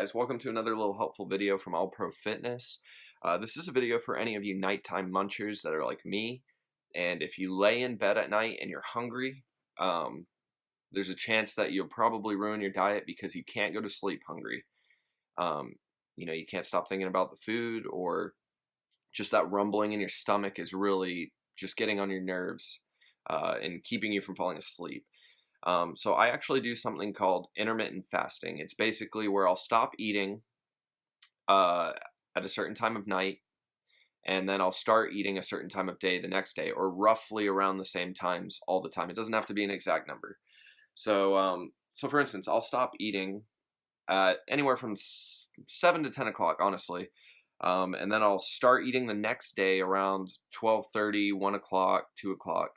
guys, welcome to another little helpful video from All Pro Fitness. This is a video for any of you nighttime munchers that are like me, and if you lay in bed at night and you're hungry, there's a chance that you'll probably ruin your diet because you can't go to sleep hungry. Um, you can't stop thinking about the food, or just that rumbling in your stomach is really just getting on your nerves and keeping you from falling asleep. So I actually do something called intermittent fasting. It's basically where I'll stop eating uh, at a certain time of night, and then I'll start eating a certain time of day the next day, or roughly around the same times all the time. It doesn't have to be an exact number. So for instance, I'll stop eating at anywhere from 7 to 10 o'clock, honestly. And then I'll start eating the next day around 12:30, 1 o'clock, 2 o'clock,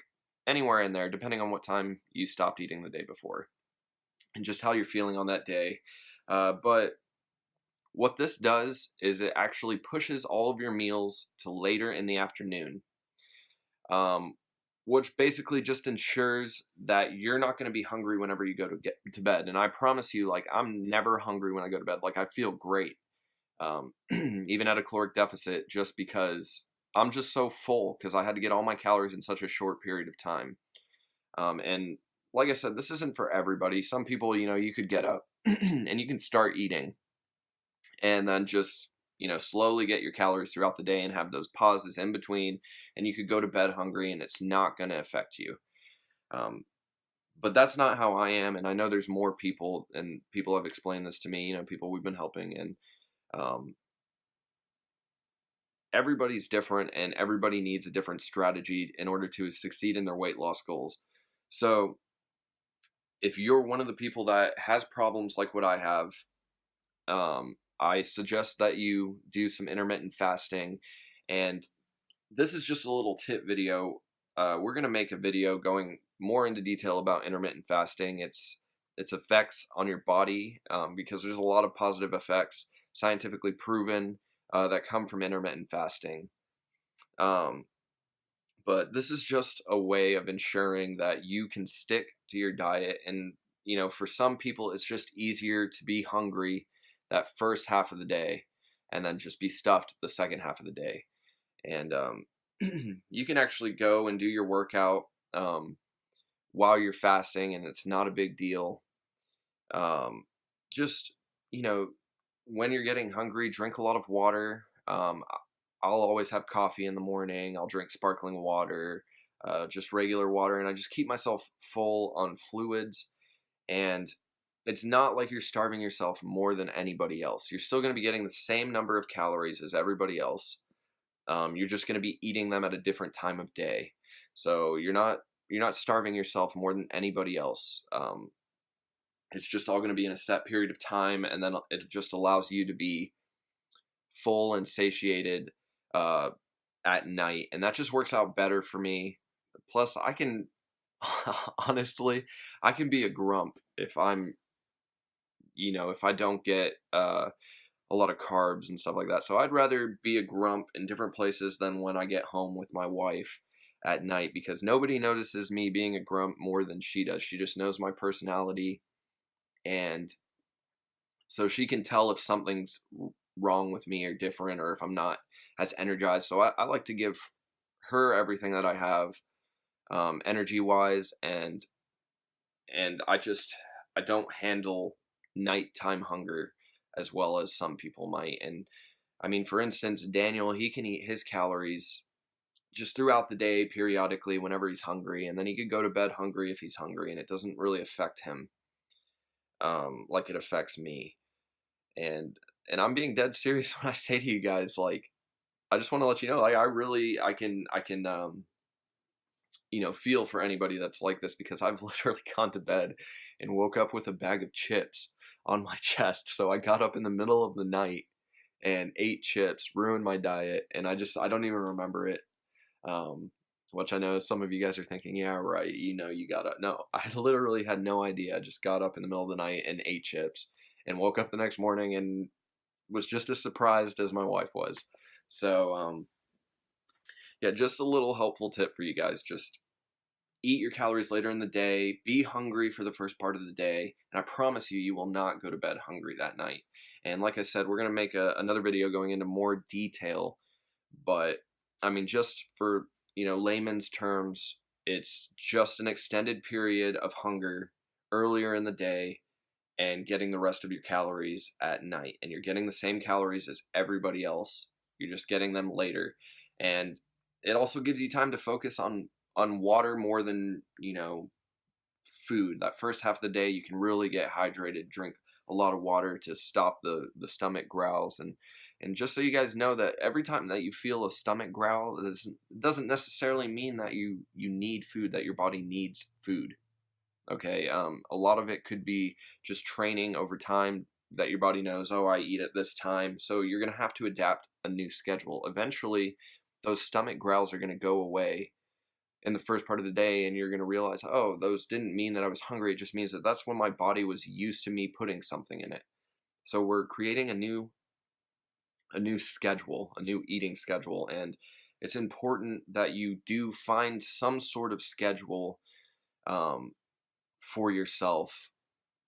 anywhere in there, depending on what time you stopped eating the day before and just how you're feeling on that day. But what this does is it actually pushes all of your meals to later in the afternoon, um, which basically just ensures that you're not going to be hungry whenever you go to get to bed. And I promise you, like, I'm never hungry when I go to bed. Like, I feel great, even at a caloric deficit, just because I'm just so full because I had to get all my calories in such a short period of time. And like I said, this isn't for everybody. Some people, you could get up and you can start eating and then just, slowly get your calories throughout the day and have those pauses in between. And you could go to bed hungry and it's not going to affect you. Um, but that's not how I am. And I know there's more people, and people have explained this to me, people we've been helping. And um, everybody's different and everybody needs a different strategy in order to succeed in their weight loss goals. So if you're one of the people that has problems like what I have, I suggest that you do some intermittent fasting. And this is just a little tip video. We're going to make a video going more into detail about intermittent fasting, its effects on your body, because there's a lot of positive effects, scientifically proven, that come from intermittent fasting. But this is just a way of ensuring that you can stick to your diet. And, for some people, it's just easier to be hungry that first half of the day and then just be stuffed the second half of the day. And you can actually go and do your workout while you're fasting, and it's not a big deal. Just, when you're getting hungry, drink a lot of water. I'll always have coffee in the morning. I'll drink sparkling water, just regular water, and I just keep myself full on fluids. And it's not like you're starving yourself more than anybody else. You're still going to be getting the same number of calories as everybody else. You're just going to be eating them at a different time of day. So you're not starving yourself more than anybody else. It's just all going to be in a set period of time, and then it just allows you to be full and satiated at night, and that just works out better for me. Plus, I can honestly, I can be a grump if I don't get a lot of carbs and stuff like that. So I'd rather be a grump in different places than when I get home with my wife at night, because nobody notices me being a grump more than she does. She just knows my personality, and so she can tell if something's wrong with me or different, or if I'm not as energized. So I like to give her everything that I have, energy wise, and I don't handle nighttime hunger as well as some people might. And I mean, for instance, Daniel, he can eat his calories just throughout the day periodically whenever he's hungry, and then he could go to bed hungry if he's hungry, and it doesn't really affect him like it affects me. And I'm being dead serious when I say to you guys, like, I just want to let you know, like, I can feel for anybody that's like this, because I've literally gone to bed and woke up with a bag of chips on my chest. So I got up in the middle of the night and ate chips, ruined my diet, and I don't even remember it. Which I know some of you guys are thinking, yeah, right, you gotta. No, I literally had no idea. I just got up in the middle of the night and ate chips and woke up the next morning and was just as surprised as my wife was. So, yeah, just a little helpful tip for you guys. Just, eat your calories later in the day, be hungry for the first part of the day, and I promise you, you will not go to bed hungry that night. And like I said, we're going to make another video going into more detail, but I mean, just for, layman's terms, it's just an extended period of hunger earlier in the day and getting the rest of your calories at night. And you're getting the same calories as everybody else. You're just getting them later. And it also gives you time to focus on water more than, food. That first half of the day you can really get hydrated, drink a lot of water to stop the stomach growls. And just so you guys know, that every time that you feel a stomach growl, it doesn't necessarily mean that you need food, that your body needs food. Okay, a lot of it could be just training over time, that your body knows, oh, I eat at this time, so you're going to have to adapt a new schedule. Eventually those stomach growls are going to go away in the first part of the day, and you're going to realize, oh, those didn't mean that I was hungry, it just means that that's when my body was used to me putting something in it. So we're creating a new schedule, a new eating schedule, and it's important that you do find some sort of schedule, um, for yourself,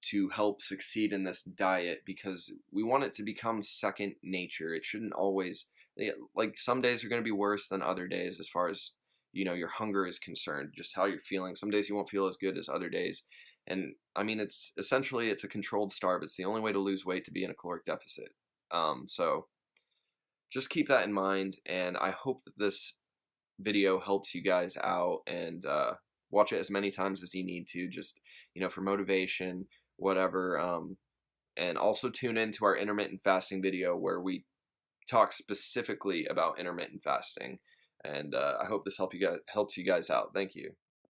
to help succeed in this diet, because we want it to become second nature. It shouldn't always, like, some days are going to be worse than other days as far as, your hunger is concerned, just how you're feeling. Some days you won't feel as good as other days. And I mean, it's a controlled starve. It's the only way to lose weight, to be in a caloric deficit. So just keep that in mind, and I hope that this video helps you guys out, and watch it as many times as you need to, just, for motivation, whatever. And also tune in to our intermittent fasting video, where we talk specifically about intermittent fasting. And I hope this helps you guys out. Thank you.